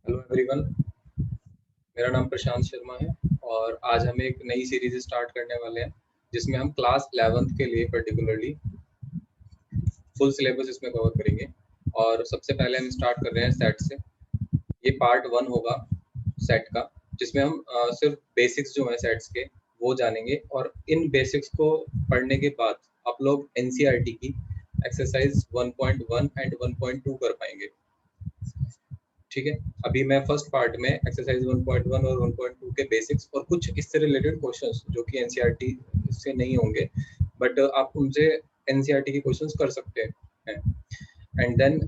Hello everyone. मेरा नाम प्रशांत शर्मा है और आज हम एक नई सीरीज स्टार्ट करने वाले हैं जिसमें हम क्लास 11th के लिए पर्टिकुलरली फुल सिलेबस इसमें कवर करेंगे। और सबसे पहले हम स्टार्ट कर रहे हैं सेट से। ये पार्ट 1 होगा सेट का, जिसमें हम सिर्फ बेसिक्स जो हैं सेट्स के वो जानेंगे। और इन बेसिक्स को पढ़ने के बाद आप लोग एनसीईआरटी की एक्सरसाइज 1.1 एंड 1.2 कर पाएंगे। ठीक है, अभी मैं फर्स्ट पार्ट में एक्सरसाइज 1.1 और 1.2 के बेसिक्स और कुछ इससे रिलेटेड क्वेश्चंस जो कि एनसीईआरटी से नहीं होंगे बट आप उनसे एनसीईआरटी के क्वेश्चंस कर सकते हैं। एंड देन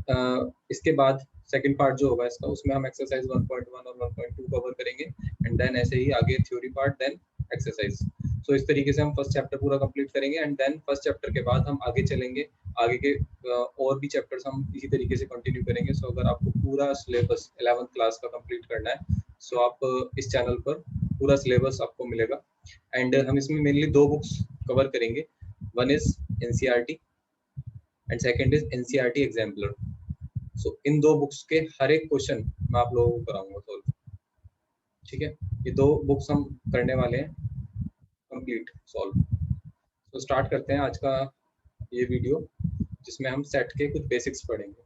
इसके बाद सेकंड पार्ट जो होगा इसका, उसमें हम एक्सरसाइज 1.1 और 1.2 कवर करेंगे। एंड देन ऐसे ही आगे थ्योरी पार्ट, देन एक्सरसाइज। सो इस तरीके से हम फर्स्ट चैप्टर पूरा कंप्लीट करेंगे। एंड देन फर्स्ट चैप्टर के बाद हम आगे चलेंगे, आगे के और भी चैप्टर्स हम इसी तरीके से कंटिन्यू करेंगे। सो अगर आपको पूरा सिलेबस 11th क्लास का कंप्लीट करना है, सो आप इस चैनल पर पूरा सिलेबस आपको मिलेगा। एंड हम इसमें मेनली दो बुक्स कवर करेंगे। One is NCERT and second is NCERT exemplar. So इन दो बुक्स के हर एक क्वेश्चन मैं आप लोगों को कराऊंगा सॉल्व। ठीक है, ये दो बुक्स हम करने वाले हैं कंप्लीट सॉल्व। तो स्टार्ट करते हैं आज का ये वीडियो, जिसमें हम सेट के कुछ बेसिक्स पढ़ेंगे।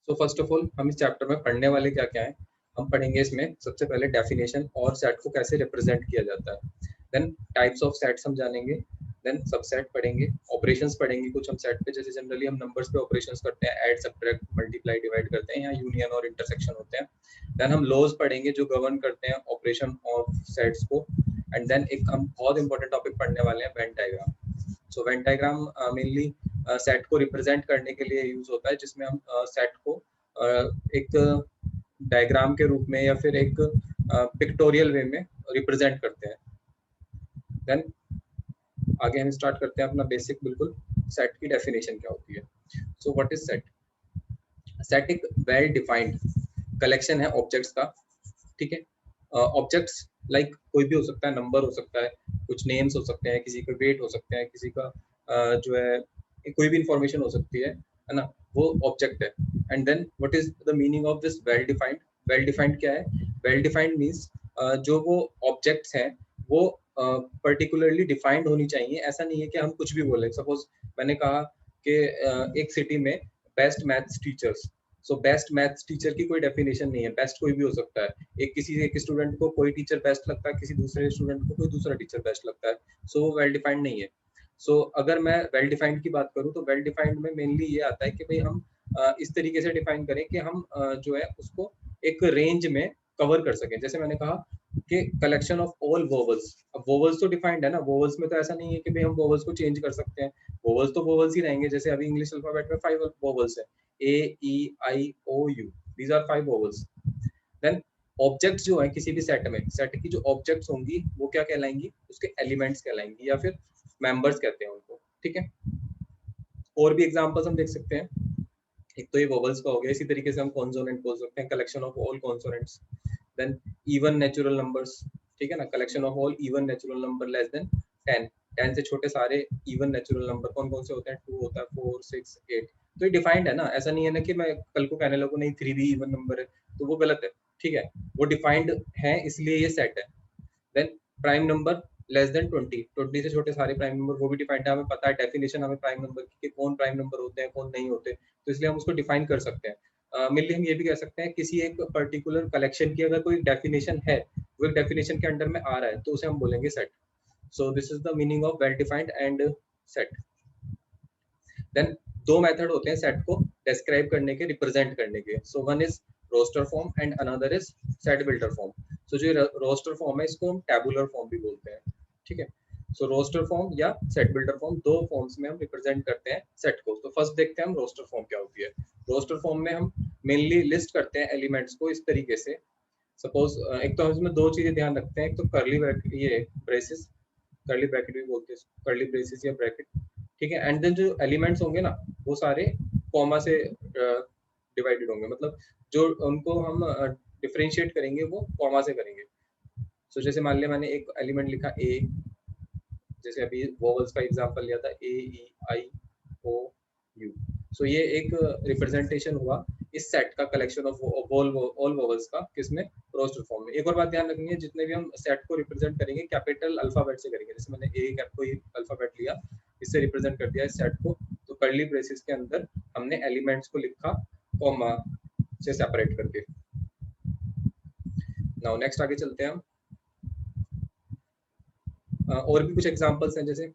तो फर्स्ट ऑफ ऑल हम इस चैप्टर में पढ़ने वाले क्या क्या है, हम पढ़ेंगे इसमें सबसे पहले डेफिनेशन और सेट को कैसे रिप्रेजेंट किया जाता है। देन टाइप्स ऑफ सेट्स हम जानेंगे। देन सबसेट पढ़ेंगे, ऑपरेशंस पढ़ेंगे कुछ हम सेट पे, जैसे जनरली हम नंबर्स पे ऑपरेशंस करते हैं, ऐड सब्ट्रैक्ट मल्टीप्लाई डिवाइड करते हैं, यहाँ यूनियन और इंटरसेक्शन होते हैं। देन हम लॉज पढ़ेंगे जो गवर्न करते हैं ऑपरेशन ऑफ सेट्स को। एंड देन एक हम बहुत इंपॉर्टेंट टॉपिक पढ़ने वाले हैं, Venn diagram. So Venn diagram mainly set को रिप्रेजेंट करने के लिए यूज होता है, जिसमें हम सेट को एक डायग्राम के रूप में या फिर एक पिक्टोरियल वे में रिप्रेजेंट करते हैं। देन आगे हम स्टार्ट करते हैं अपना बेसिक, बिल्कुल सेट की डेफिनेशन क्या होती है। So what is set? Set एक वेल डिफाइंड कलेक्शन है ऑब्जेक्ट्स का। ठीक है, ऑब्जेक्ट्स लाइक कोई भी हो सकता है, नंबर हो सकता है, कुछ नेम्स हो सकते हैं, किसी का वेट हो सकते हैं, किसी का जो है कोई भी इंफॉर्मेशन हो सकती है ना, वो ऑब्जेक्ट है। And then what is the meaning of this well defined? Well defined क्या है? वेल डिफाइंड मीन्स जो वो ऑब्जेक्ट्स हैं वो पर्टिकुलरली डिफाइंड होनी चाहिए। ऐसा नहीं है कि हम कुछ भी बोले। सपोज मैंने कहा कि एक सिटी में best maths teachers. So best maths teacher की कोई डेफिनेशन नहीं है, बेस्ट कोई भी हो सकता है। एक स्टूडेंट को कोई टीचर बेस्ट लगता है, किसी दूसरे स्टूडेंट को कोई दूसरा टीचर बेस्ट लगता है। सो वो वेल डिफाइंड नहीं है। सो अगर मैं वेल डिफाइंड की बात करूँ तो वेल डिफाइंड में मेनली ये आता है कि भाई हम इस तरीके से डिफाइन करें कि हम जो है उसको एक रेंज में कवर कर सकें। जैसे मैंने कहा कि कलेक्शन ऑफ ऑल वोवल्स। अब वोवल्स तो डिफाइंड है ना, वोवल्स में तो ऐसा नहीं है कि भाई हम वोवल्स को चेंज कर सकते हैं। वोवल्स तो वोवल्स ही रहेंगे। जैसे अभी इंग्लिश अल्फाबेट में 5 वोवल्स है, A E I O U, these are 5 vowels। Then objects जो है किसी भी सेट में, सेट की जो ऑब्जेक्ट्स होंगी वो क्या कहलाएंगी? उसके एलिमेंट्स कहलाएंगी या फिर मेंबर्स कहते हैं उनको। ठीक है, और भी एग्जांपल्स हम देख सकते हैं। एक तो ये वोवल्स का हो गया, इसी तरीके से हम कॉन्सोनेंट बोल सकते हैं, collection of all consonants. Then even natural numbers. ठीक है ना, collection of all even natural number less than 10। 10 से छोटे सारे इवन नेचुरल नंबर कौन कौन से होते हैं? 2 होता है, 4 6 8। तो ये डिफाइंड है ना, ऐसा नहीं है ना कि मैं कल को कहने लगूं नहीं 3 भी इवन नंबर है, तो वो गलत है। ठीक है, वो डिफाइंड है इसलिए ये सेट है। Then prime number less than 20। 20 से छोटे सारे प्राइम नंबर, वो भी डिफाइंड है, हमें पता है डेफिनेशन हमें प्राइम नंबर की कि कौन प्राइम नंबर होते हैं कौन नहीं होते, तो इसलिए हम उसको डिफाइन कर सकते हैं। मेनली हम ये भी कह सकते हैं किसी एक पर्टिकुलर कलेक्शन की अगर कोई डेफिनेशन है, वो एक डेफिनेशन के अंडर में आ रहा है, तो उसे हम बोलेंगे set. So this is the meaning of well defined and set. Then दो मेथड होते हैं सेट को डिस्क्राइब करने के, रिप्रेजेंट करने के। So one is roster form and another is set builder form. So जो रोस्टर फॉर्म है इसको हम टेबुलर फॉर्म भी बोलते हैं। ठीक है, सो रोस्टर फॉर्म या सेट बिल्डर फॉर्म, दो फॉर्म्स में हम रिप्रेजेंट करते हैं सेट को। तो फर्स्ट देखते हैं हम रोस्टर फॉर्म क्या होती है। रोस्टर फॉर्म में हम मेनली लिस्ट करते हैं एलिमेंट्स को इस तरीके से। सपोज एक तो हम इसमें दो चीजें ध्यान रखते हैं, एक तो कर्ली ब्रैकेट, ये ब्रेसेस, कर्ली ब्रैकेट भी बोलते हैं, कर्ली ब्रेसेस या ब्रैकेट। ठीक है, एंड देन जो एलिमेंट्स होंगे ना वो सारे कॉमा से डिवाइडेड होंगे, मतलब जो उनको हम डिफरेंशिएट करेंगे वो कॉमा से करेंगे। सो जैसे मान लिया मैंने एक एलिमेंट लिखा ए, जैसे अभी वोवल्स का एग्जांपल लिया था, A E I O U। सो ये एक रिप्रेजेंटेशन हुआ इस सेट का, कलेक्शन ऑफ ऑल वोवल्स का, किसमें, रोस्टर फॉर्म में। एक और बात ध्यान रखनी है, जितने भी हम सेट को रिप्रेजेंट करेंगे कैपिटल अल्फाबेट से करेंगे। जैसे मैंने ए कोई अल्फाबेट लिया, इससे रिप्रेजेंट कर दिया इस सेट को, तो कर्ली ब्रेसेस के अंदर हमने एलिमेंट्स को लिखा कॉमा से सेपरेट करके। नाउ नेक्स्ट आगे चलते हैं हम। और भी कुछ एग्जांपल्स हैं, जैसे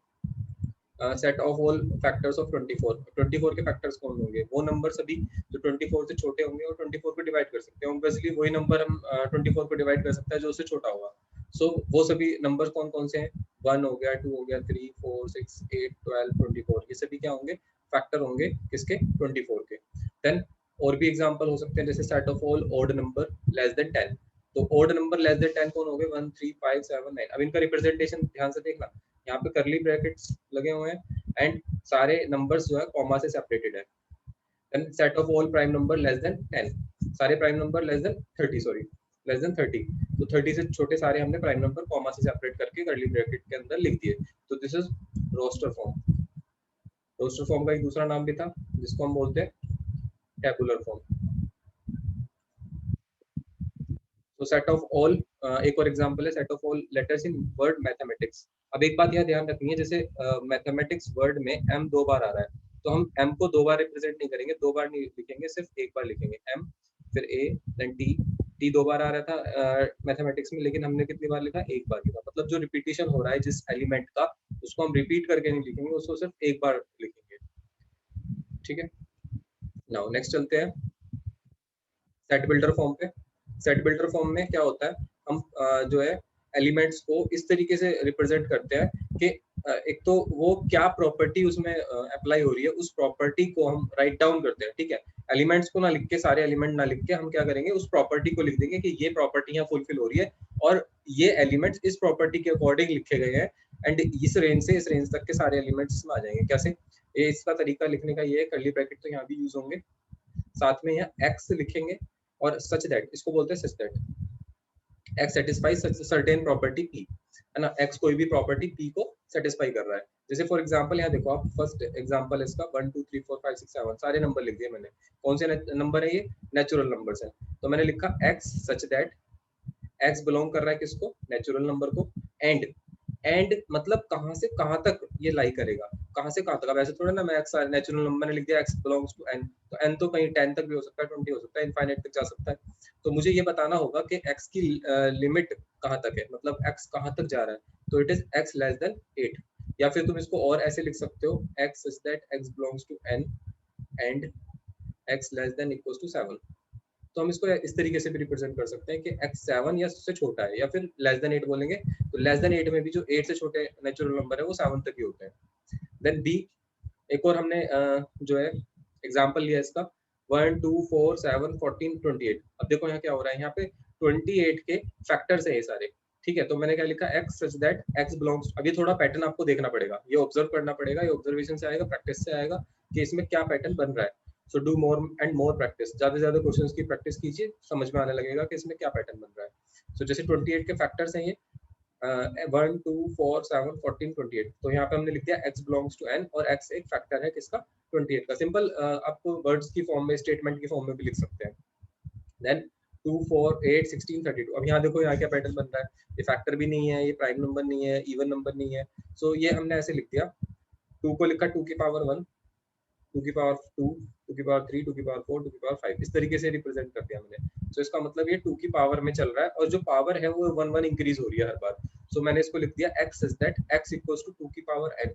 set of all factors of 24। 24 के फैक्टर्स कौन होंगे, वो नंबर सभी जो 24 से छोटे होंगे और 24 को डिवाइड कर सकते हैं। ऑब्वियसली वही नंबर हम 24 को डिवाइड कर सकता है जो उससे छोटा होगा। सो वो सभी नंबर कौन कौन से हैं, 1 हो गया, 2 हो गया, 3, 4, 6, 8, 12, 24, ये सभी क्या होंगे, फैक्टर होंगे किसके, 24 के। देन और भी एग्जांपल हो सकते हैं, जैसे set of all odd number less than 10। तो ऑड नंबर लेस देन 10 कौन हो गए, 1, 3, 5, 7, 9। अब इनका रिप्रेजेंटेशन ध्यान से देखना, यहाँ पे करली ब्रैकेट्स लगे हुए हैं एंड सारे नंबर्स जो है कॉमा से सेपरेटेड है। Then set of all prime number less than 10, सारे prime number less than 30, sorry less than 30। तो 30 से छोटे सारे हमने प्राइम नंबर कॉमा से सेपरेट करके करली ब्रैकेट के अंदर लिख दिए। तो this is roster form. Roster form का एक दूसरा नाम भी था जिसको हम बोलते हैं टेबुलर फॉर्म। तो सेट ऑफ ऑल, एक और एग्जांपल है set of all letters in word mathematics. अब एक बात यह ध्यान रखनी है, जैसे मैथमेटिक्स वर्ड में m 2 बार आ रहा है, तो हम m को 2 बार रिप्रेजेंट नहीं करेंगे, 2 बार नहीं लिखेंगे, सिर्फ एक बार लिखेंगे m, फिर a, देन t 2 बार आ रहा था मैथमेटिक्स में, लेकिन हमने कितनी बार लिखा, एक बार लिखा। मतलब जो रिपीटिशन हो रहा है जिस एलिमेंट का, उसको हम रिपीट करके नहीं लिखेंगे, उसको सिर्फ एक बार लिखेंगे। ठीक है, नाउ नेक्स्ट चलते हैं सेट बिल्डर फॉर्म पे। सेट बिल्डर फॉर्म में क्या होता है, हम जो है एलिमेंट्स को इस तरीके से रिप्रेजेंट करते हैं कि एक तो वो क्या प्रॉपर्टी उसमें अप्लाई हो रही है, उस प्रॉपर्टी को हम राइट डाउन करते हैं। ठीक है, एलिमेंट्स को ना लिख के, सारे एलिमेंट ना लिख के, हम क्या करेंगे, उस प्रॉपर्टी को लिख देंगे कि ये प्रॉपर्टी यहाँ फुलफिल हो रही है और ये एलिमेंट्स इस प्रॉपर्टी के अकॉर्डिंग लिखे गए हैं एंड इस रेंज से इस रेंज तक के सारे एलिमेंट्स इसमें आ जाएंगे। कैसे, ये इसका तरीका लिखने का ये है, कर्ली ब्रैकेट तो यहाँ भी यूज होंगे, साथ में यहाँ एक्स लिखेंगे और सच दैट, इसको बोलते हैं सच that x satisfy certain property P, है ना, एक्स कोई भी प्रॉपर्टी पी को सेटिस्फाई कर रहा है। जैसे फॉर एग्जांपल यहाँ देखो आप, फर्स्ट एग्जांपल है इसका 1, 2, 3, 4, 5, 6, 7 सारे नंबर लिख दिए मैंने। कौन से नंबर है ये, नेचुरल नंबर्स है। तो मैंने लिखा x such that x belong कर रहा है किसको, नेचुरल नंबर को। एंड एंड मतलब कहाँ से कहाँ तक ये लाई करेगा, कहाँ से कहाँ तक। अब ऐसे थोड़ा ना मैं एक्स नेचुरल नंबर ने लिख दिया एक्स बिलोंग्स टू एन, तो एन तो कहीं 10 तक भी हो सकता है, 20 हो सकता है, इनफाइनाइट तक जा सकता है। तो मुझे ये बताना होगा कि एक्स की लिमिट कहाँ तक है, मतलब एक्स कहाँ तक जा रहा है। तो it is x less then 8, या फिर तुम इसको और ऐसे लिख सकते हो, x is that x belongs to N and x less than equals to 7। तो हम इसको इस तरीके से भी रिप्रेजेंट कर सकते हैं कि x 7 या उससे छोटा है, या फिर लेस देन 8 बोलेंगे, तो लेस देन 8 में भी जो 8 से छोटे नेचुरल नंबर है वो 7 तक ही होते हैं। देन b, एक और हमने जो है एग्जांपल लिया इसका 1, 2, 4, 7, 14, 28। अब देखो यहाँ क्या हो रहा है, यहाँ पे 28 के फैक्टर्स है ये सारे। ठीक है, तो मैंने क्या लिखा, x such that x belongs. अब ये थोड़ा पैटर्न आपको देखना पड़ेगा, ये ऑब्जर्व करना पड़ेगा, ये ऑब्जर्वेशन से आएगा, प्रैक्टिस से आएगा कि इसमें क्या पैटर्न बन रहा है। So do more and more practice, ज्यादा से ज्यादा क्वेश्चंस की प्रैक्टिस कीजिए, समझ में आने लगेगा कि इसमें क्या पैटर्न बन रहा है। सो जैसे 28 के फैक्टर्स हैं ये 1, 2, 4, 7, 14, 28। तो यहाँ पे हमने लिख दिया x बिलोंग्स टू n और x एक फैक्टर है किसका, 28 का। सिंपल आपको वर्ड्स की फॉर्म में, स्टेटमेंट की फॉर्म में भी लिख सकते हैं। देन 2, 4, 8, 16, 32। अब यहाँ देखो यहाँ क्या पैटर्न बन रहा है, ये फैक्टर भी नहीं है, ये प्राइम नंबर नहीं है, इवन नंबर नहीं है। सो ये हमने ऐसे लिख दिया, 2 को लिखा 2 की पावर 1, 2 की पावर 2, 2 की पावर 3, 2 की पावर 4, 2 की पावर 5, इस तरीके से रिप्रेजेंट कर दिया मैंने। तो इसका मतलब ये 2 की पावर में चल रहा है और जो पावर है वो 1 1 इंक्रीज हो रही है हर बार। सो मैंने इसको लिख दिया x is that x equals to 2 की power n,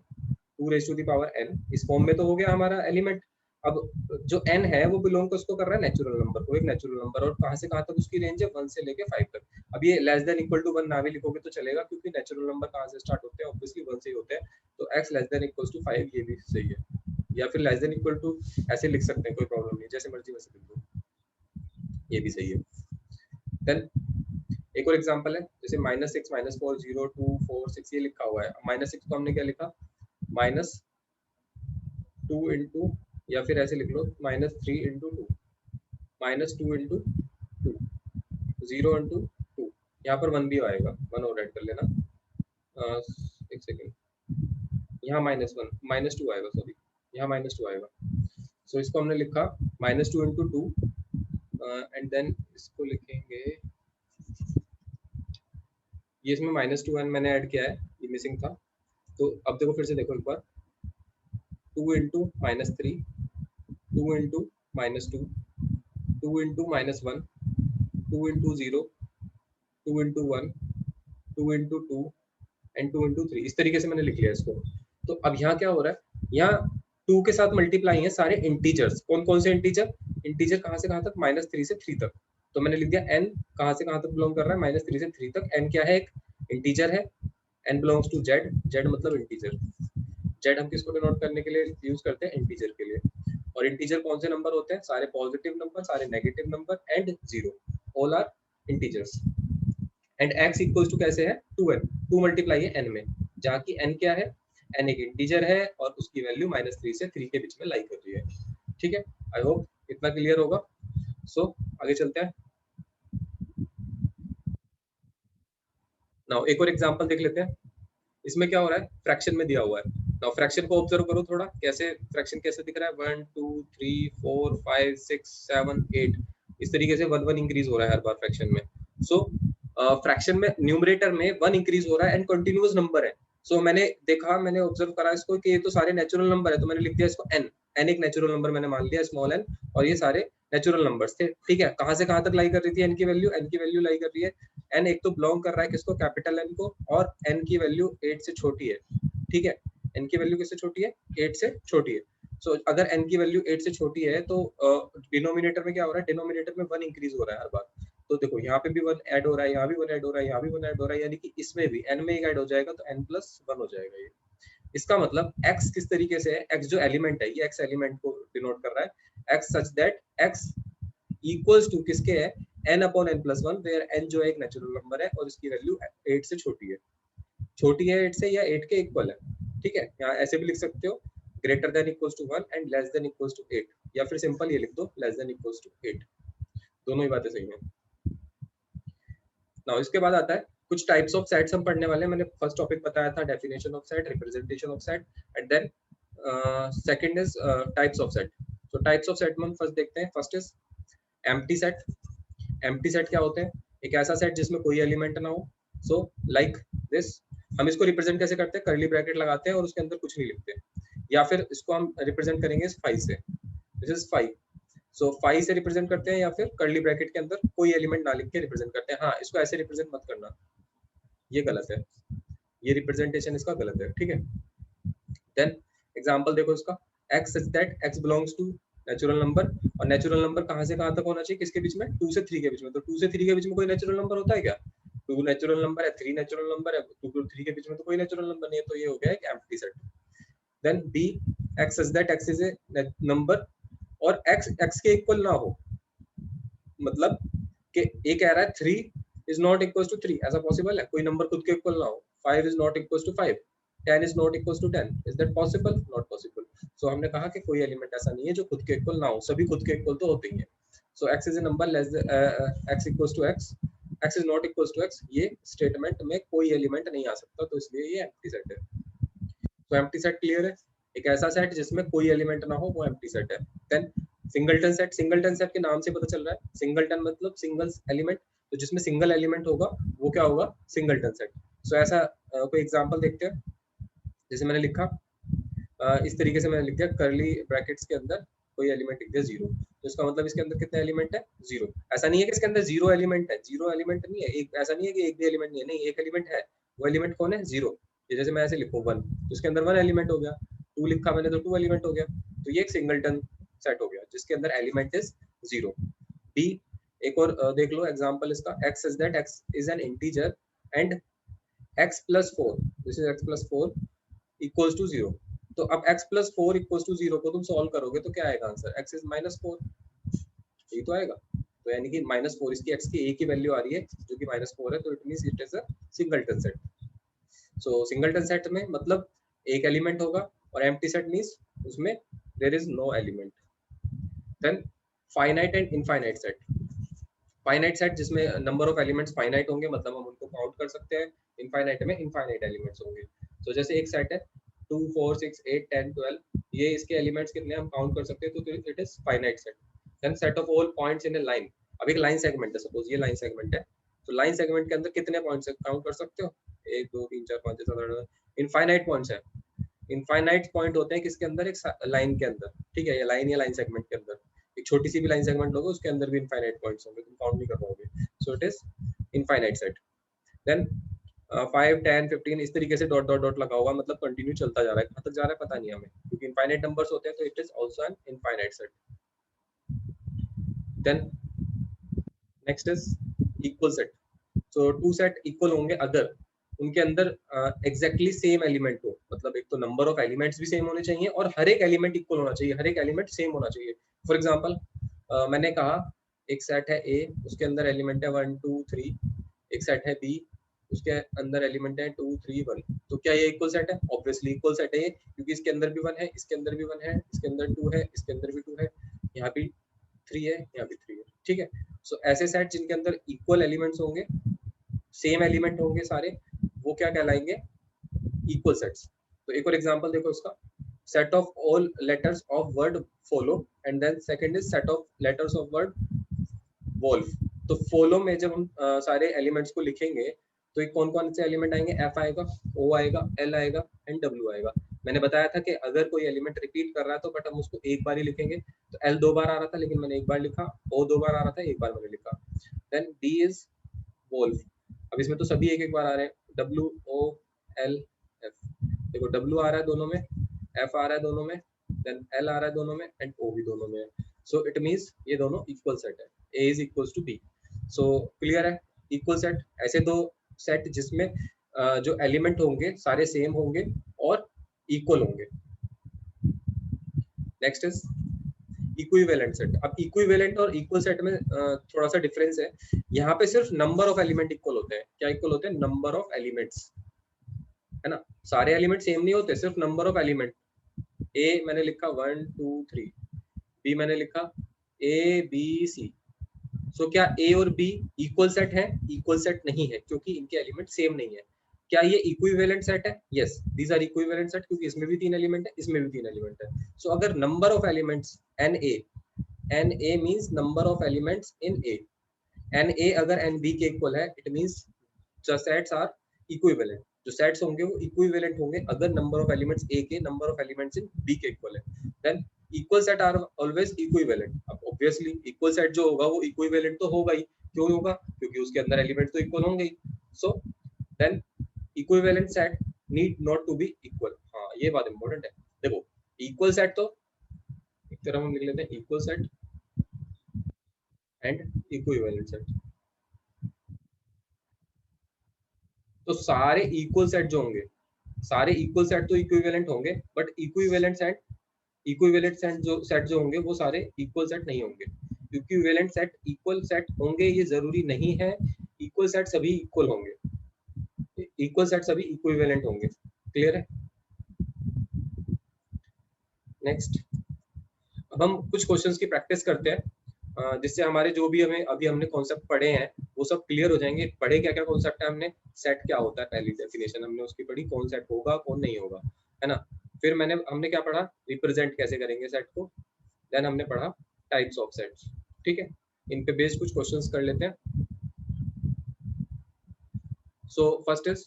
2 raise to the power n। इस फॉर्म में तो हो गया हमारा एलिमेंट। अब जो n है वो बिलोंग किसको कर रहा है, नेचुरल नंबर को, एक नेचुरल नंबर, और कहाँ से कहाँ तक उसकी रेंज है, 1 से लेके 5 तक। अब ये लेस देन इक्वल टू 1 ना भी लिखोगे तो चलेगा, क्योंकि नेचुरल नंबर कहाँ से स्टार्ट होते हैं, ऑब्वियसली 1 से ही होते हैं। तो x less than equals to 5 ये भी सही है, या फिर लेस देन इक्वल टू ऐसे लिख सकते हैं, कोई प्रॉब्लम नहीं, जैसे मर्जी वैसे लिख दो, ये भी सही है। देन एक और एग्जांपल है, जैसे -6, -4, 0, 2, 4, 6 ये लिखा हुआ है। -6 को हमने क्या लिखा, -2 इंटू, या फिर ऐसे लिख लो -3 इंटू 2, -2 इंटू 2, 0 इंटू 2। यहाँ पर 1 भी आएगा, 1 और ऐड कर लेना। एक सेकेंड, यहाँ -1, -2 आएगा, सॉरी यहाँ -2 आएगा। सो इसको हमने लिखा -2 × 2 एंड देन इसको लिखेंगे, ये इसमें -2 एन मैंने ऐड किया है, ये मिसिंग था। तो अब देखो फिर से देखो एक बार, 2 × -3, 2 × -2, 2 × -1, 2 × 0, 2 × 1, 2 × 2 एंड 2 × 3, इस तरीके से मैंने लिख लिया इसको। तो अब यहाँ क्या हो रहा है, यहाँ 2 के साथ मल्टीप्लाई है सारे इंटीजर्स। कौन कौन से इंटीजर? इंटीजर कहाँ से कहाँ तक? -3 से 3 तक। तो मैंने लिख दिया n कहाँ से कहाँ तक बिलोंग कर रहा है, -3 से 3 तक। n क्या है? एक इंटीजर है, n belongs to z, z मतलब इंटीजर। z हम किसको डिनोट करने के लिए यूज करते हैं? इंटीजर के लिए। और इंटीजर कौन से नंबर होते हैं? सारे पॉजिटिव नंबर, सारे negative number and 0, all are integers. And x equals to कैसे है? 2n, 2 मल्टीप्लाई है n में, जहाँ की n क्या है? n एक इंटीजर है और उसकी वैल्यू -3 से 3 के बीच में लाई कर रही है। ठीक है, आई होप इतना क्लियर होगा। सो आगे चलते हैं। नाउ एक और एग्जांपल देख लेते हैं। इसमें क्या हो रहा है? फ्रैक्शन में दिया हुआ है। नाउ फ्रैक्शन को ऑब्जर्व करो थोड़ा, कैसे फ्रैक्शन कैसे दिख रहा है? 1 2 3 4 5 6 7 8, इस तरीके से 1 1 इंक्रीज हो रहा है हर बार फ्रैक्शन में। सो फ्रैक्शन में न्यूमरेटर में 1 इंक्रीज हो रहा है एंड कंटीन्यूअस नंबर है। सो मैंने देखा, मैंने ऑब्जर्व करा इसको कि ये तो सारे नेचुरल नंबर है, तो मैंने लिख दिया इसको n, n एक नेचुरल नंबर मैंने मान लिया, स्मॉल n, और ये सारे नेचुरल नंबर्स थे। ठीक है, कहाँ से कहाँ तक लाई कर रही थी n की वैल्यू? n की वैल्यू लाई कर रही है, n एक तो बिलोंग कर रहा है किसको? कैपिटल n को, और n की वैल्यू 8 से छोटी है। ठीक है, n की वैल्यू किससे छोटी है? 8 से छोटी है। सो अगर n की वैल्यू 8 से छोटी है तो डिनोमिनेटर में क्या हो रहा है? डिनोमिनेटर में 1 इंक्रीज हो रहा है हर बार। तो देखो यहाँ पे भी 1 ऐड हो रहा है, यहाँ भी 1 ऐड हो रहा है, यहाँ भी 1 ऐड हो रहा है, यानी कि इसमें भी n में एक ऐड हो जाएगा, तो n+1 हो जाएगा ये। इसका मतलब x किस तरीके से है? x जो एलिमेंट है, ये x एलिमेंट को डिनोट कर रहा है, x such that x equals to किसके है? n/n+1, वेयर n जो एक नेचुरल नंबर है और इसकी वैल्यू 8 से छोटी है। छोटी है 8 से या 8 के इक्वल है। ठीक है, यहाँ ऐसे भी लिख सकते हो, greater than equals to 1 and less than equals to 8, या फिर सिंपल ये लिख दो, लेस देन इक्वल्स टू 8। दोनों ही बातें सही हैं। नाउ इसके बाद आता है कुछ टाइप्स ऑफ सेट्स हम पढ़ने वाले हैं। मैंने फर्स्ट टॉपिक बताया था definition of set, representation of set, and then second is types of set. तो टाइप्स ऑफ सेट में हम फर्स्ट देखते हैं, first is empty set. Empty set क्या होते हैं? एक ऐसा सेट जिसमें कोई एलिमेंट ना हो। सो लाइक दिस, हम इसको रिप्रेजेंट कैसे करते हैं? कर्ली ब्रैकेट लगाते हैं और उसके अंदर कुछ नहीं लिखते, या फिर इसको हम रिप्रेजेंट करेंगे 5 से, दिस इज 5। सो 5 से रिप्रेजेंट करते हैं, या फिर कर्ली ब्रैकेट के अंदर कोई एलिमेंट ना लिख के रिप्रेजेंट करते हैं। हाँ, इसको ऐसे रिप्रेजेंट मत करना, ये गलत है, ये रिप्रेजेंटेशन इसका गलत है। ठीक है, देन एग्जांपल देखो इसका, x such that x belongs to natural number, और नेचुरल नंबर कहाँ से कहाँ तक होना चाहिए? किसके बीच में? 2 से 3 के बीच में। तो 2 से 3 के बीच में कोई नेचुरल नंबर होता है क्या? 2 नेचुरल नंबर है, 3 नेचुरल नंबर है, 2 to 3 के बीच में तो कोई नेचुरल नंबर नहीं है, तो ये हो गया एक empty set. Then b, x such that x is a number और x के इक्वल ना हो, मतलब कि ये कह रहा है 3 इज नॉट इक्वल टू 3, ऐसा पॉसिबल है? कोई नंबर खुद के इक्वल ना हो। 5 is not equal to 5, 10 is not equals to 10, is that possible? Not possible. So हमने कहा कि कोई एलिमेंट ऐसा नहीं है जो खुद के इक्वल ना हो, सभी खुद के इक्वल तो होते ही हैं। So x is a number less than x equals to x, x is not equals to x, ये स्टेटमेंट में कोई एलिमेंट नहीं आ सकता, तो इसलिए ये एम्प्टी सेट है। तो एम्प्टी सेट क्लियर है? एक ऐसा सेट जिसमें कोई एलिमेंट ना हो, वो एम्प्टी सेट है। Then singleton set. Singleton set के नाम से पता चल रहा है, सिंगलटन मतलब सिंगल एलिमेंट, तो जिसमें सिंगल एलिमेंट होगा वो क्या होगा? Singleton set. सो ऐसा कोई एग्जांपल देखते हैं। जैसे मैंने लिखा इस तरीके से मैंने लिख दिया, कर्ली ब्रैकेट्स के अंदर कोई एलिमेंट लिख दिया 0, तो इसका मतलब इसके अंदर कितने एलिमेंट है? 0। ऐसा नहीं है कि इसके अंदर 0 एलिमेंट है, 0 एलिमेंट नहीं है, एक ऐसा नहीं है कि एक भी एलिमेंट नहीं है, नहीं, एक एलिमेंट है। वो एलिमेंट कौन है? 0। ये जैसे मैं ऐसे लिखूं 1, तो इसके अंदर 1 एलिमेंट हो गया, 2 लिखा मैंने तो 2 एलिमेंट हो गया, तो ये एक सिंगलटन सेट हो गया जिसके अंदर एलिमेंट इज 0। डी, एक और देख लो एग्जांपल इसका, x is that x is an integer and x plus 4, this is x plus 4 equals to 0। तो अब x plus 4 इक्वल्स टू 0 को तुम सॉल्व करोगे तो क्या आएगा आंसर? x is -4, यही तो आएगा। तो यानी कि -4, इसकी x की a की वैल्यू आ रही है जो कि -4 है, तो it means it is a singleton set. So singleton set में मतलब एक एलिमेंट होगा, और एम्प्टी सेट मींस उसमें there is no element. Then finite and infinite set. Finite set जिसमें नंबर ऑफ एलिमेंट्स फाइनाइट होंगे, मतलब हम उनको काउंट कर सकते हैं। इनफाइनाइट में इनफाइनाइट एलिमेंट्स होंगे। तो जैसे एक सेट है 2 4 6 8 10 12, ये इसके एलिमेंट्स कितने हम काउंट कर सकते हैं, तो it is finite set. Then set of all points in a line, अब एक लाइन सेगमेंट है, सपोज ये लाइन सेगमेंट है, तो लाइन सेगमेंट के अंदर कितने पॉइंट्स काउंट कर सकते हो, 1 2 3 4 5 6 7 8 इनफाइनाइट पॉइंट्स है। इनफाइनाइट पॉइंट होते हैं किसके अंदर, एक लाइन के अंदर, ठीक है, ये लाइन या लाइन सेगमेंट के अंदर एक छोटी सी भी लाइन सेगमेंट लोगे उसके अंदर भी इनफाइनाइट पॉइंट्स होंगे, तुम काउंट नहीं कर पाओगे, so it is infinite set. Then 5 10 15 इस तरीके से डॉट डॉट डॉट लगा हुआ, मतलब कंटिन्यू चलता जा रहा है, कहाँ तक जा रहा है पता नहीं हमें, क्योंकि इनफाइनाइट नंबर्स होते हैं, तो it is also an infinite set. Then next is equal set. So two set equal होंगे अगर उनके अंदर एग्जैक्टली सेम एलिमेंट हो, मतलब एक तो नंबर ऑफ एलिमेंट्स भी सेम होने चाहिए और हर एक एलिमेंट इक्वल होना चाहिए, हर एक एलिमेंट सेम होना चाहिए। फॉर एग्जांपल मैंने कहा एक सेट है ए, उसके अंदर एलिमेंट है 1 2 3, एक सेट है बी, उसके अंदर एलिमेंट है 2 3 1, तो क्या ये इक्वल सेट है? ऑब्वियसली इक्वल सेट है ये, क्योंकि इसके अंदर भी 1 है, इसके अंदर भी 1 है, इसके अंदर 2 है, इसके अंदर भी 2 है, यहाँ भी 3 है, यहाँ भी 3 है, ठीक है। सो ऐसे सेट जिनके अंदर इक्वल एलिमेंट्स होंगे, सेम एलिमेंट होंगे सारे, वो क्या कहलाएंगे? Equal sets. तो एक और एग्जांपल देखो इसका, set of all letters of word follow, and then second is set of letters of word wolf. तो फॉलो में जब हम सारे एलिमेंट्स को लिखेंगे, तो कौन कौन से एलिमेंट आएंगे? एफ आएगा, ओ आएगा, एल आएगा एंड डब्ल्यू आएगा। मैंने बताया था कि अगर कोई एलिमेंट रिपीट कर रहा है तो बट हम उसको एक बार ही लिखेंगे, तो एल 2 बार आ रहा था लेकिन मैंने एक बार लिखा, ओ 2 बार आ रहा था, एक बार मैंने लिखा। देन डी इज वोल्फ, अब इसमें तो सभी एक एक बार आ रहे हैं, डब्ल्यू ओ एल एफ, देखो डब्ल्यू आ रहा है दोनों में, एफ आ रहा है दोनों में, देन एल आ रहा है दोनों में एंड ओ भी दोनों में है। सो इट मींस ये दोनों इक्वल सेट है, A is equals to B. So clear है? इक्वल सेट ऐसे दो सेट जिसमें जो एलिमेंट होंगे सारे सेम होंगे और इक्वल होंगे। Next is equivalent set. अब इक्विवेलेंट और इक्वल सेट में थोड़ा सा डिफरेंस है, यहाँ पे सिर्फ नंबर ऑफ एलिमेंट इक्वल होते हैं। क्या इक्वल होते हैं? नंबर ऑफ एलिमेंट्स, है ना, सारे एलिमेंट सेम नहीं होते, सिर्फ नंबर ऑफ एलिमेंट। ए मैंने लिखा 1 2 3, बी मैंने लिखा ए बी सी। सो क्या ए और बी इक्वल सेट है? इक्वल सेट नहीं है, क्योंकि इनके एलिमेंट सेम नहीं है। क्या ये इक्विवेलेंट सेट है? Yes, these are equivalent set, क्योंकि इसमें भी 3 एलिमेंट है, इसमें भी 3 एलिमेंट है। सो अगर number of elements n A means number of elements in A, n A अगर एन बी के इक्वल है, it means the sets are equivalent. जो सेट्स होंगे वो इक्विवेलेंट होंगे अगर नंबर ऑफ एलिमेंट्स ए के number of elements in B के इक्वल है। Then equal set are always equivalent. अब ऑब्वियसली इक्वल सेट जो होगा वो इक्विवेलेंट तो होगा ही, क्यों होगा? क्योंकि उसके अंदर एलिमेंट तो इक्वल होंगे ही। So then equivalent set need not to be equal. हाँ, ये बात इंपॉर्टेंट है। देखो इक्वल सेट तो एक तरफ हम लिख लेते हैं, equal set and equivalent set. तो सारे इक्वल सेट जो होंगे, सारे इक्वल सेट तो इक्विवेलेंट होंगे, बट इक्विवेलेंट सेट जो होंगे वो सारे इक्वल सेट नहीं होंगे। इक्विवेलेंट सेट इक्वल सेट होंगे ये जरूरी नहीं है, इक्वल सेट सभी इक्वल होंगे, इक्वल सेट सभी इक्विवेलेंट होंगे। क्लियर है? नेक्स्ट, अब हम कुछ क्वेश्चंस की प्रैक्टिस करते हैं, जिससे हमारे जो भी हमें अभी हमने कॉन्सेप्ट पढ़े हैं वो सब क्लियर हो जाएंगे। पढ़े क्या क्या कॉन्सेप्ट है हमने? सेट क्या होता है, पहली डेफिनेशन हमने उसकी पढ़ी, कौन सेट होगा कौन नहीं होगा, है ना। फिर हमने क्या पढ़ा? रिप्रेजेंट कैसे करेंगे सेट को। देन हमने पढ़ा टाइप्स ऑफ सेट्स। ठीक है, इन पे बेस्ड कुछ क्वेश्चंस कर लेते हैं। So first is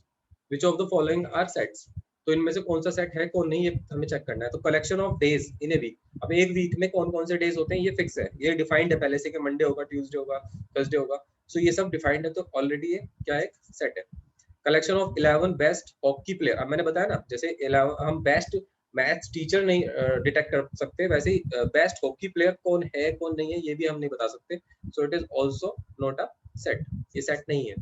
which of the following are sets. तो इनमें से कौन सा सेट है कौन नहीं, ये हमें चेक करना है। तो collection of days in a week, अब एक वीक में कौन कौन से डेज होते हैं ये फिक्स है, ये डिफाइंड है पहले से कि मंडे होगा, ट्यूसडे होगा, थर्सडे होगा। सो ये सब डिफाइंड है, तो ऑलरेडी ये क्या है? सेट है। Collection of 11 best hockey player, अब मैंने बताया ना, जैसे 11 हम बेस्ट मैथ्स टीचर नहीं डिटेक्ट कर सकते, वैसे ही बेस्ट हॉकी प्लेयर कौन है कौन नहीं है ये भी हम नहीं बता सकते। So it is also not a set, ये सेट नहीं है।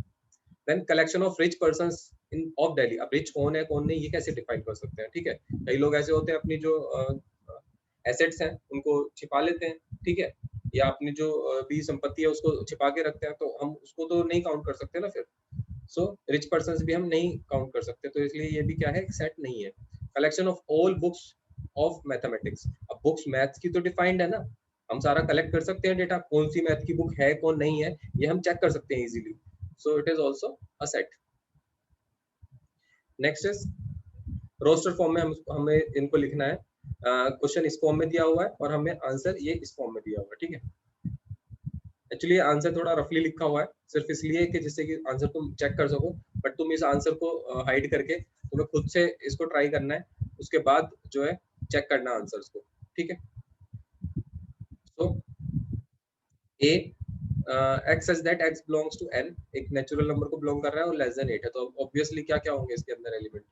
Then collection of rich persons in of Delhi, अब रिच कौन है कौन नहीं ये कैसे डिफाइन कर सकते हैं? ठीक है, कई लोग ऐसे होते हैं अपनी जो एसेट्स हैं उनको छिपा लेते हैं, ठीक है, या अपनी जो भी संपत्ति है उसको छिपा के रखते हैं, तो हम उसको तो नहीं काउंट कर सकते ना फिर। सो रिच पर्संस भी हम नहीं काउंट कर सकते, तो इसलिए ये भी क्या है? सेट नहीं है। Collection of all books of mathematics, अब बुक्स मैथ्स की तो डिफाइंड है ना, हम सारा कलेक्ट कर सकते हैं डेटा, कौन सी मैथ की बुक है कौन नहीं है ये हम चेक कर सकते हैं easily. So it is also a set. Next is roster form में हमें इनको लिखना है। क्वेश्चन इस फॉर्म में दिया हुआ है और हमें आंसर ये इस फॉर्म में दिया हुआ है, ठीक है। एक्चुअली आंसर थोड़ा रफली लिखा हुआ है सिर्फ इसलिए कि जिससे कि आंसर तुम चेक कर सको, बट तुम इस आंसर को हाइड करके तुम्हें खुद से इसको ट्राई करना है, उसके बाद जो है चेक करना आंसर्स को, ठीक है। So A X such that x belongs to N, एक नेचुरल नंबर को बिलोंग कर रहा है और लेस देन 8 है, तो ऑब्वियसली क्या क्या होंगे इसके अंदर एलिमेंट,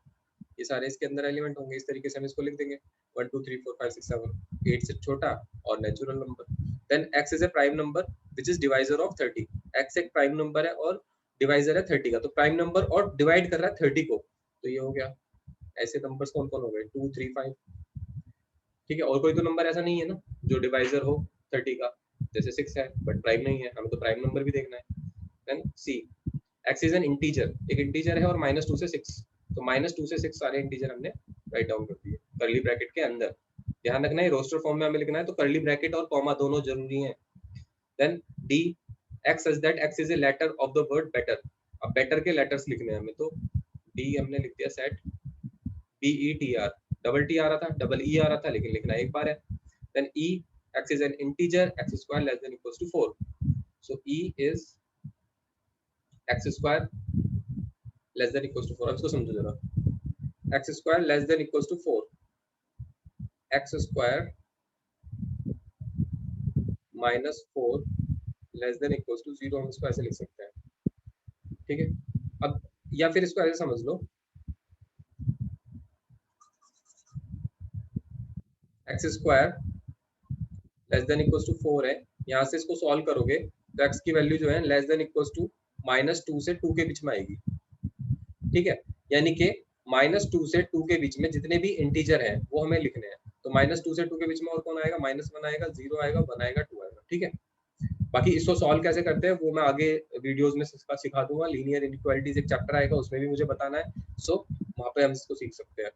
ये सारे इसके अंदर एलिमेंट होंगे। इस तरीके से हम इसको लिख देंगे 1 2 3 4 5 6 7, 8 से छोटा और natural number. Then x is a prime number which is divisor of 30, x एक प्राइम नंबर है और डिवाइजर है 30 का, तो प्राइम नंबर और डिवाइड कर रहा है 30 को, तो ये हो गया। ऐसे नंबर्स कौन कौन हो गए 2 3 5, ठीक है। और कोई तो नंबर ऐसा नहीं है ना जो डिवाइजर हो 30 का, जैसे 6 है बट प्राइम नहीं है, हमें तो प्राइम नंबर भी देखना है। Then C x is an integer, एक इंटीजर है और -2 से 6, तो -2 से 6 सारे इंटीजर हमने राइट डाउन कर दिए कर्ली ब्रैकेट के अंदर। ध्यान रखना है रोस्टर फॉर्म में हमें लिखना है तो कर्ली ब्रैकेट और कॉमा दोनों जरूरी हैं। Then D x such that x is a letter of the word better, अब बेटर के लेटर्स लिखने हैं हमें, तो डी हमने लिख दिया सेट BETR, डबल टी आ रहा था डबल ई आ रहा था लेकिन लिखना एक बार है। Then E x is an integer x square less than equals to 4, so e is x square less than equals to 4, अब इसको समझो जरा, x square less than equals to 4, x square minus 4 less than equals to 0, हम इसको ऐसे लिख सकते हैं, ठीक है। अब या फिर इसको ऐसे समझ लो x square less than equals to 4 है, यहाँ से इसको सॉल्व करोगे तो x की वैल्यू जो है लेस देन इक्वल्स टू -2 से 2 के बीच में आएगी, ठीक है। यानी कि -2 से 2 के बीच में जितने भी इंटीजर हैं वो हमें लिखने हैं, तो -2 से 2 के बीच में और कौन आएगा, -1 आएगा, 0 आएगा, 1 आएगा, 2 आएगा, ठीक है। बाकी इसको सॉल्व कैसे करते हैं वो मैं आगे वीडियोस में सिखा दूंगा, लीनियर इनइक्वालिटीज एक चैप्टर आएगा उसमें भी मुझे बताना है, सो वहां पे हम इसको सीख सकते हैं।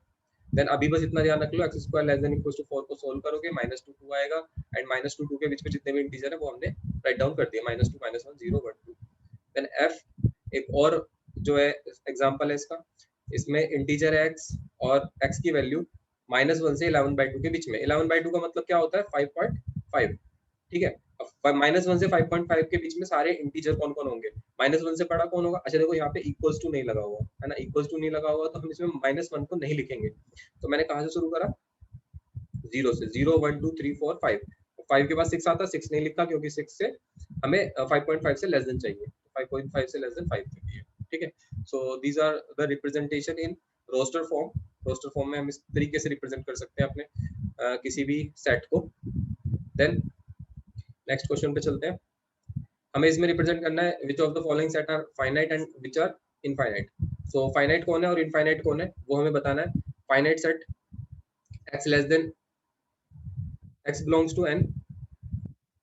देन अभी बस इतना ध्यान रख लो x square less than equals to 4 को सॉल्व करोगे -2 2 आएगा, एंड -2 2 के बीच में जितने भी इंटीजर है वो हमने राइट डाउन कर दिया, -2 -1 0 1 2। देन f एक और जो है एग्जांपल है इसका, इसमें इंटीजर है x और x की वैल्यू -1 से 11/2 के बीच में, 11/2 का मतलब क्या होता है 5.5, ठीक है। -1 से 5.5 के बीच में सारे इंटीजर कौन कौन होंगे, -1 से बड़ा कौन होगा, अच्छा देखो यहाँ पे इक्वल्स टू नहीं लगा हुआ है ना, इक्वल्स टू नहीं लगा हुआ तो हम इसमें -1 को नहीं लिखेंगे, तो मैंने कहाँ से शुरू करा 0 से, 0 1 2 3 4 5, 5 के बाद 6 आता, 6 नहीं लिखा क्योंकि 6 से हमें 5.5 से लेस देन चाहिए, 5.5 से लेस देन 5 तक है, ठीक है। So these are the representation in roster form, roster form में हम इस तरीके से रिप्रेजेंट कर सकते हैं अपने किसी भी सेट को। देन नेक्स्ट क्वेश्चन पे चलते हैं, हमें इसमें रिप्रेजेंट करना है which of the following set are finite and which are infinite. So finite कौन है और इनफाइनाइट कौन है वो हमें बताना है। Finite set x less than x belongs to n,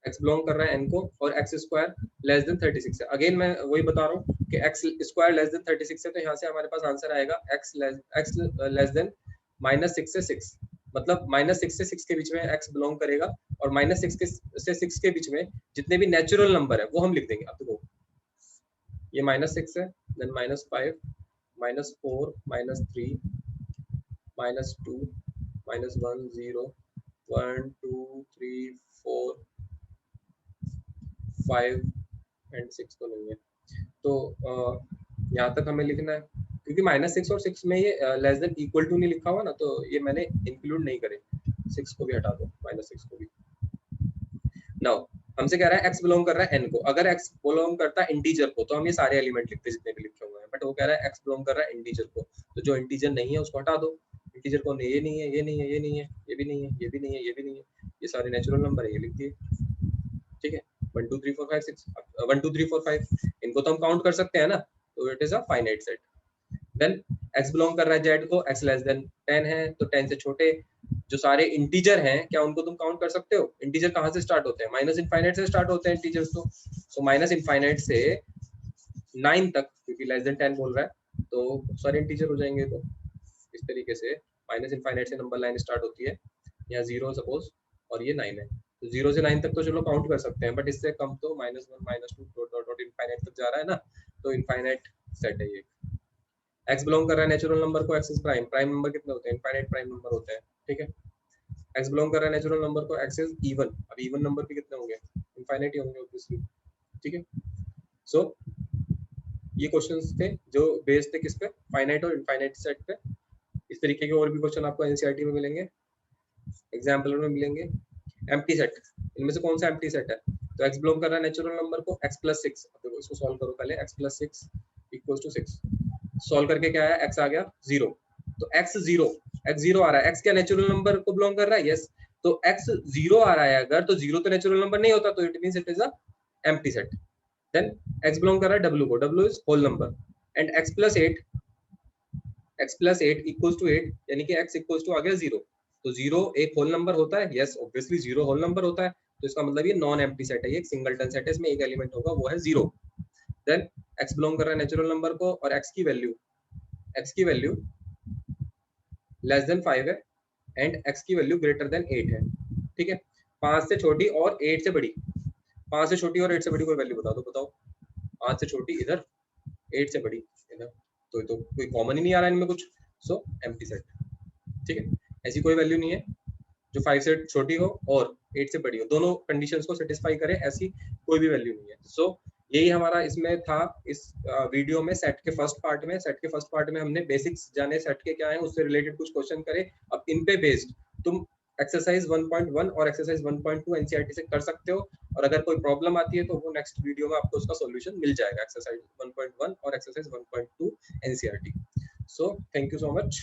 x belong कर रहा है n को, और x स्क्वायर लेस देन 36 है। अगेन मैं वही बता रहा हूँ कि x स्क्वायर लेस देन 36 है, तो यहाँ से हमारे पास आंसर आएगा x लेस देन -6 से 6, मतलब -6 से 6 के बीच में x बिलोंग करेगा, और -6 से 6 के बीच में जितने भी नेचुरल नंबर है वो हम लिख देंगे। अब देखो ये -6 है, देन -5 -4 -3 -2 -1 0 1 2 3 4 5 एंड 6 तो नहीं है, तो यहाँ तक हमें लिखना है, क्योंकि -6 और 6 में ये लेस देन इक्वल टू नहीं लिखा हुआ ना, तो ये मैंने इंक्लूड नहीं करे, 6 को भी हटा दो, -6 को भी। नाउ हमसे कह रहा है x बिलोंग कर रहा है n को, अगर x बिलोंग करता है इंटीजर को तो हम ये सारे एलिमेंट लिखते जितने भी लिखे हुए हैं, बट वो कह रहा है x बिलोंग कर रहा है इंटीजर को, तो जो इंटीजर नहीं है उसको हटा दो। इंटीजर कौन है, ये नहीं है, ये नहीं है, ये नहीं है, ये भी नहीं है, ये भी नहीं है, ये भी नहीं है, ये सारे नेचुरल नंबर है, ये लिख दिए, ठीक है। 1 2 3 4 5 6 1 2 3 4 5 इनको तो हम काउंट कर सकते हैं ना, तो it is a finite set. Then x belong कर रहा है z को, x लेस देन 10 है, तो 10 से छोटे जो सारे इंटीजर हैं क्या उनको तुम काउंट कर सकते हो। इंटीजर कहाँ से स्टार्ट होते हैं, माइनस इनफाइनाइट से स्टार्ट होते हैं इंटीजर्स, तो सो माइनस इनफाइनाइट से 9 तक, क्योंकि लेस देन 10 बोल रहा है तो सारे इंटीजर हो जाएंगे। तो इस तरीके से माइनस इनफाइनाइट से नंबर लाइन स्टार्ट होती है, यहाँ 0 सपोज और ये 9 है, तो 0 से 9 तक तो चलो काउंट कर सकते हैं, बट इससे कम तो -1 -2 डॉट डॉट डॉट इनफाइनाइट तक जा रहा है ना, तो इनफाइनाइट सेट है ये। x बिलोंग कर रहा है नेचुरल नंबर को, x is prime, prime number कितने होते हैं, इनफाइनाइट प्राइम नंबर होते हैं, ठीक है। x बिलोंग कर रहा है नेचुरल नंबर को, x इज इवन। अब इवन नंबर भी कितने होंगे, इनफाइनाइट ही होंगे ऑब्वियसली, ठीक है। सो ये क्वेश्चंस थे जो बेस्ड थे किस पे, फाइनाइट और इनफाइनाइट सेट पे। इस तरीके के और भी क्वेश्चन आपको एनसीईआरटी में मिलेंगे, एग्जाम्पल में मिलेंगे। एम्प्टी सेट, इनमें से कौन सा एम्प्टी सेट है, तो x बिलोंग कर रहा है नेचुरल नंबर को, x + 6। अब देखो इसको सॉल्व करो पहले, x + 6 = 6। सॉल्व करके क्या आया, x आ गया 0। तो x 0 आ रहा है, x क्या नेचुरल नंबर को बिलोंग कर रहा है, यस। तो x 0 आ रहा है अगर, तो 0 तो नेचुरल नंबर नहीं होता, तो it means it is a empty set. Then x belong कर रहा है w को, w is whole number, and x + 8 = 8, यानी कि x = आ गया 0। तो 0 एक होल नंबर होता है, यस ऑब्वियसली 0 होल नंबर होता है, तो इसका मतलब ये नॉन एम्प्टी सेट है, ये एक सिंगलटन सेट है, इसमें एक एलिमेंट होगा वो है 0। देन x बिलोंग कर रहा है नेचुरल नंबर को, और x की वैल्यू लेस देन 5 है, एंड x की वैल्यू ग्रेटर देन 8 है, ठीक है। 5 से छोटी और 8 से बड़ी, 5 से छोटी और 8 से बड़ी कोई वैल्यू बता दो, बताओ। 5 से छोटी इधर, 8 से बड़ी इधर, तो कोई कॉमन ही नहीं आ रहा है इनमें कुछ, सो एम्प्टी सेट, ठीक है। ऐसी कोई वैल्यू नहीं है जो 5 से छोटी हो और 8 से बड़ी हो, दोनों कंडीशंस को सेटिस्फाई करे, ऐसी कोई भी वैल्यू नहीं है। सो यही हमारा इसमें था, इस वीडियो में सेट के फर्स्ट पार्ट में हमने बेसिक्स जाने सेट के क्या है, उससे रिलेटेड कुछ क्वेश्चन करे। अब इन पे बेस्ड तुम एक्सरसाइज 1.1 और एक्सरसाइज 1.2 एनसीईआरटी से कर सकते हो, और अगर कोई प्रॉब्लम आती है तो वो नेक्स्ट वीडियो में आपको उसका सॉल्यूशन मिल जाएगा, एक्सरसाइज 1.1 और exercise 1.2 NCERT. So thank you so much.